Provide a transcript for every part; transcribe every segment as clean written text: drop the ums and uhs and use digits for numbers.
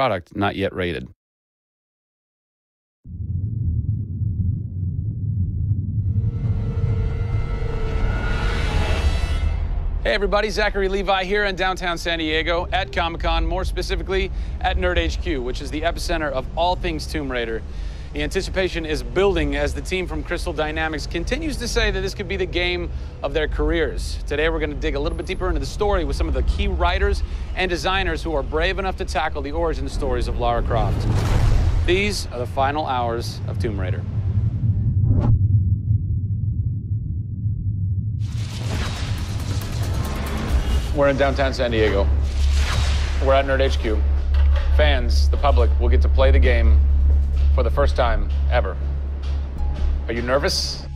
Product not yet rated. Hey everybody, Zachary Levi here in downtown San Diego at Comic-Con, more specifically at Nerd HQ, which is the epicenter of all things Tomb Raider. The anticipation is building as the team from Crystal Dynamics continues to say that this could be the game of their careers. Today we're going to dig a little bit deeper into the story with some of the key writers and designers who are brave enough to tackle the origin stories of Lara Croft. These are the final hours of Tomb Raider. We're in downtown San Diego. We're at Nerd HQ. Fans, the public, will get to play the game for the first time ever. Are you nervous?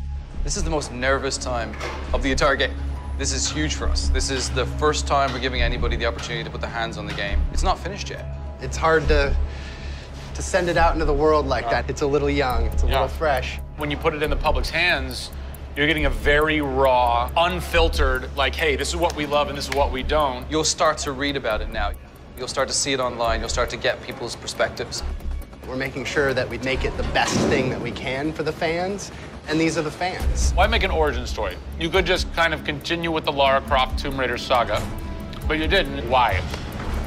This is the most nervous time of the entire game. This is huge for us. This is the first time we're giving anybody the opportunity to put their hands on the game. It's not finished yet. It's hard to send it out into the world like that. It's a little young, it's a little fresh. When you put it in the public's hands, you're getting a very raw, unfiltered, like, hey, this is what we love and this is what we don't. You'll start to read about it now. You'll start to see it online. You'll start to get people's perspectives. We're making sure that we make it the best thing that we can for the fans, and these are the fans. Why make an origin story? You could just kind of continue with the Lara Croft Tomb Raider saga, but you didn't. Why?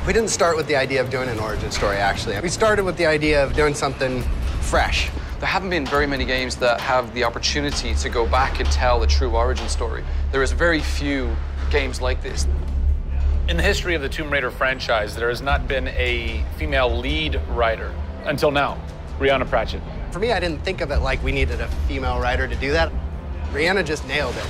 We didn't start with the idea of doing an origin story, actually. We started with the idea of doing something fresh. There haven't been very many games that have the opportunity to go back and tell a true origin story. There is very few games like this. In the history of the Tomb Raider franchise, there has not been a female lead writer until now, Rhianna Pratchett. For me, I didn't think of it like we needed a female writer to do that. Rhianna just nailed it.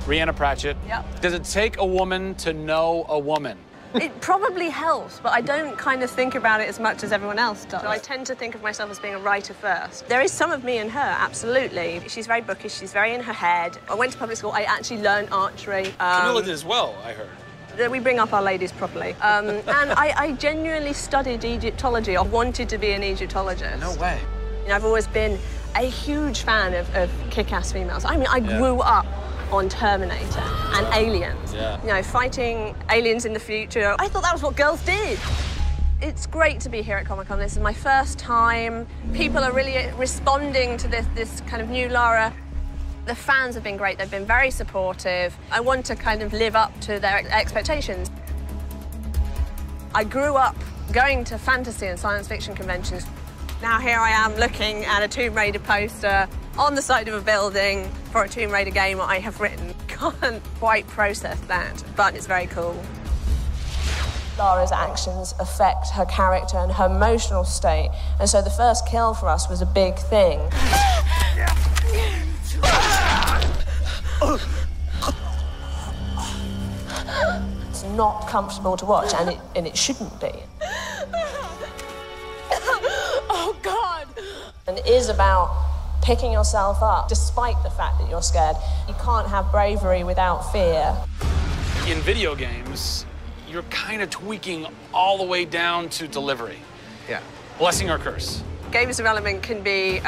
Rhianna Pratchett. Yep. Does it take a woman to know a woman? It probably helps, but I don't kind of think about it as much as everyone else does. So I tend to think of myself as being a writer first. There is some of me in her, absolutely. She's very bookish, she's very in her head. I went to public school, I actually learned archery. Camilla did as well, I heard. We bring up our ladies properly. And I genuinely studied Egyptology. I wanted to be an Egyptologist. No way. You know, I've always been a huge fan of kick-ass females. I mean, I grew up on Terminator and Aliens. Yeah. You know, fighting aliens in the future. I thought that was what girls did. It's great to be here at Comic-Con. This is my first time. People are really responding to this kind of new Lara. The fans have been great. They've been very supportive. I want to kind of live up to their expectations. I grew up going to fantasy and science fiction conventions. Now here I am looking at a Tomb Raider poster on the side of a building for a Tomb Raider game I have written. Can't quite process that, but it's very cool. Lara's actions affect her character and her emotional state, and so the first kill for us was a big thing. It's not comfortable to watch, and it shouldn't be. Oh, God! And it is about picking yourself up, despite the fact that you're scared. You can't have bravery without fear. In video games, you're kind of tweaking all the way down to delivery. Yeah. Blessing or curse. Games development can be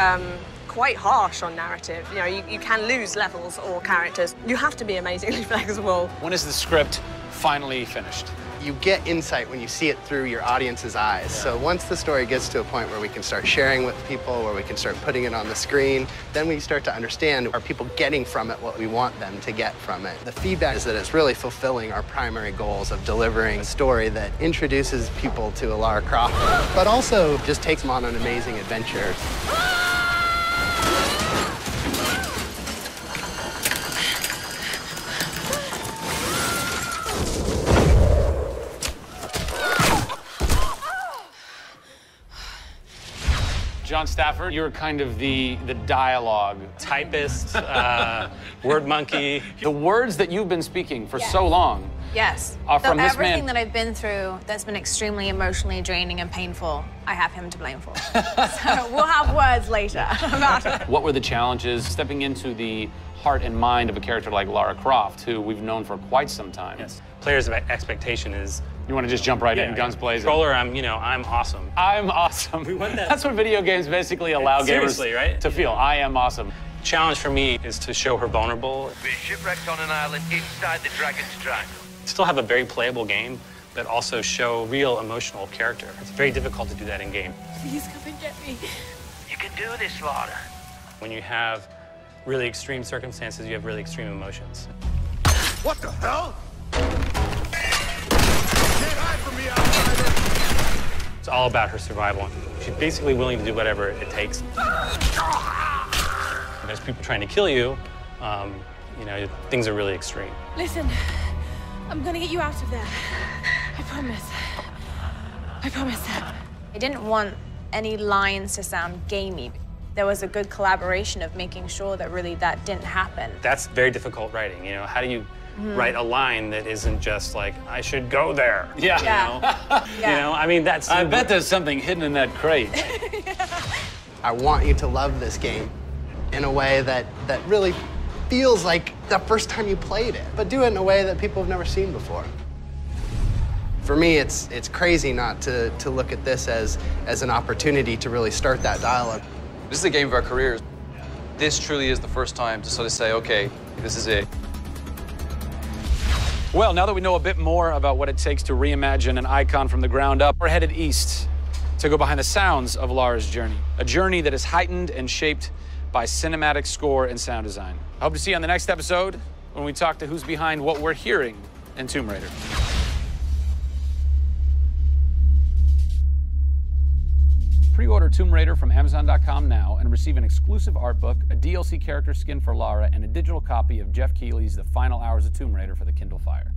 quite harsh on narrative. You know, you can lose levels or characters. You have to be amazingly flexible. When is the script finally finished? You get insight when you see it through your audience's eyes. Yeah. So once the story gets to a point where we can start sharing with people, where we can start putting it on the screen, then we start to understand, are people getting from it what we want them to get from it? The feedback is that it's really fulfilling our primary goals of delivering a story that introduces people to a Lara Croft, but also just takes them on an amazing adventure. John Stafford, you're kind of the dialogue typist, word monkey. The words that you've been speaking for so long Yes. are from this everything man. that I've been through that's been extremely emotionally draining and painful, I have him to blame for. So we'll have words later about it. What were the challenges stepping into the heart and mind of a character like Lara Croft, who we've known for quite some time? Yes. Players' expectation is... You want to just jump right in, guns blazing? Controller, I'm awesome. I'm awesome. We want that. That's what video games basically allow gamers right? to feel. I am awesome. Challenge for me is to show her vulnerable. We're shipwrecked on an island inside the Dragon's Triangle. Still have a very playable game, but also show real emotional character. It's very difficult to do that in game. Please come and get me. You can do this, Laura. When you have really extreme circumstances, you have really extreme emotions. What the hell? Can't hide from me, outsider! It's all about her survival. She's basically willing to do whatever it takes. There's people trying to kill you. You know, things are really extreme. Listen, I'm gonna get you out of there. I promise. I promise. I didn't want any lines to sound gamey. There was a good collaboration of making sure that really that didn't happen. That's very difficult writing, you know. How do you write a line that isn't just like, I should go there? Yeah. You know? You know, I mean, that's... I bet there's something hidden in that crate. I want you to love this game in a way that really feels like the first time you played it, but do it in a way that people have never seen before. For me, it's crazy not to look at this as an opportunity to really start that dialogue. This is the game of our careers. This truly is the first time to sort of say, okay, this is it. Well, now that we know a bit more about what it takes to reimagine an icon from the ground up, we're headed east to go behind the sounds of Lara's journey, a journey that is heightened and shaped by cinematic score and sound design. I hope to see you on the next episode when we talk to who's behind what we're hearing in Tomb Raider. Pre-order Tomb Raider from Amazon.com now and receive an exclusive art book, a DLC character skin for Lara, and a digital copy of Geoff Keighley's The Final Hours of Tomb Raider for the Kindle Fire.